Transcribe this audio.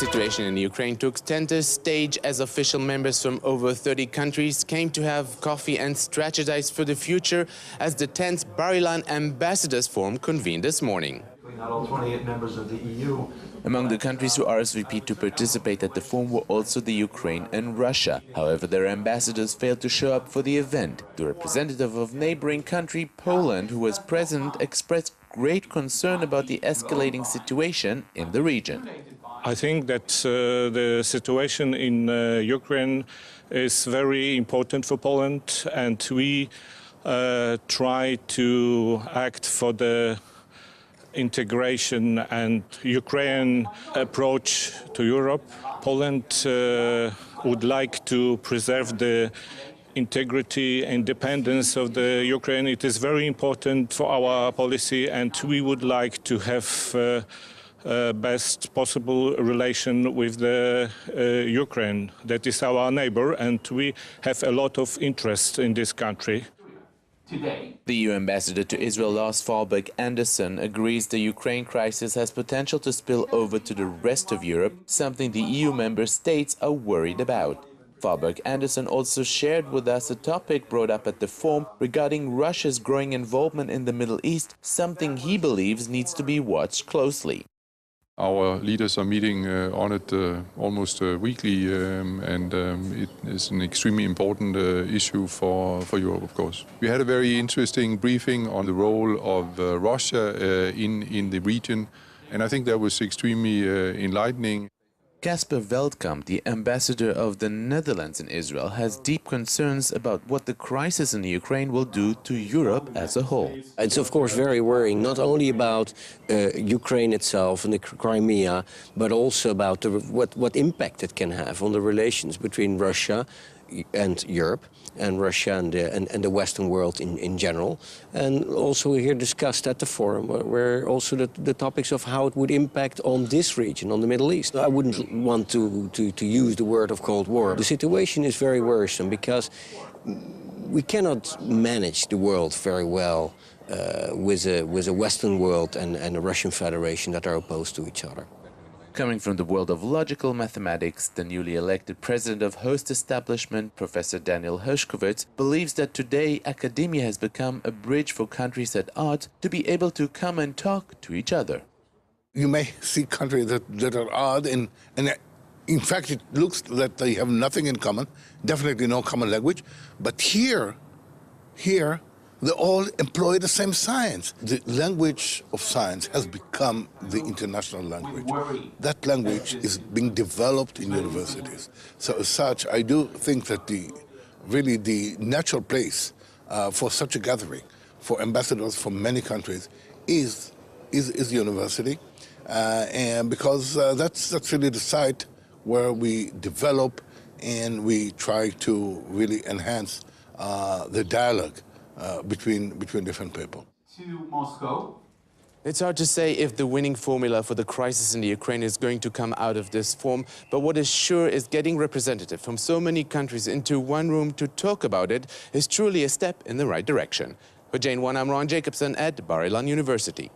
situation in Ukraine took center stage as official members from over 30 countries came to have coffee and strategize for the future as the 10th Bar Ilan Ambassadors Forum convened this morning. Not all 28 members of the EU. Among the countries who RSVP'd to participate at the forum were also the Ukraine and Russia. However, their ambassadors failed to show up for the event. The representative of neighboring country Poland, who was present, expressed great concern about the escalating situation in the region. I think that the situation in Ukraine is very important for Poland, and we try to act for the integration and Ukrainian approach to Europe. Poland would like to preserve the integrity and independence of the Ukraine. It is very important for our policy, and we would like to have best possible relation with the Ukraine. That is our neighbor, and we have a lot of interest in this country. The EU ambassador to Israel, Lars Anderson, agrees the Ukraine crisis has potential to spill over to the rest of Europe, something the EU member states are worried about. Anderson also shared with us a topic brought up at the forum regarding Russia's growing involvement in the Middle East, something he believes needs to be watched closely. Our leaders are meeting on it almost weekly, and it is an extremely important issue for Europe, of course. We had a very interesting briefing on the role of Russia in the region, and I think that was extremely enlightening. Casper Veldkamp, the ambassador of the Netherlands in Israel, has deep concerns about what the crisis in Ukraine will do to Europe as a whole. It's of course very worrying, not only about Ukraine itself and the Crimea, but also about what impact it can have on the relations between Russia and Europe, and Russia and the Western world in general. And also here discussed at the forum, where also the topics of how it would impact on this region, on the Middle East. I wouldn't want to use the word of Cold War. The situation is very worrisome because we cannot manage the world very well with a Western world and a Russian Federation that are opposed to each other. Coming from the world of logical mathematics, the newly elected president of Host Establishment, Professor Daniel Hershkovitz, believes that today academia has become a bridge for countries at odds to be able to come and talk to each other. You may see countries that are odd, and in fact it looks that they have nothing in common, definitely no common language, but here, they all employ the same science. The language of science has become the international language. That language is being developed in universities. So as such, I do think that really the natural place for such a gathering, for ambassadors from many countries, is university. And because that's really the site where we develop and we try to really enhance the dialogue between different people. To Moscow. It's hard to say if the winning formula for the crisis in the Ukraine is going to come out of this forum, but what is sure is getting representatives from so many countries into one room to talk about it is truly a step in the right direction. For JN1, I'm Jacobsohn at Bar Ilan University.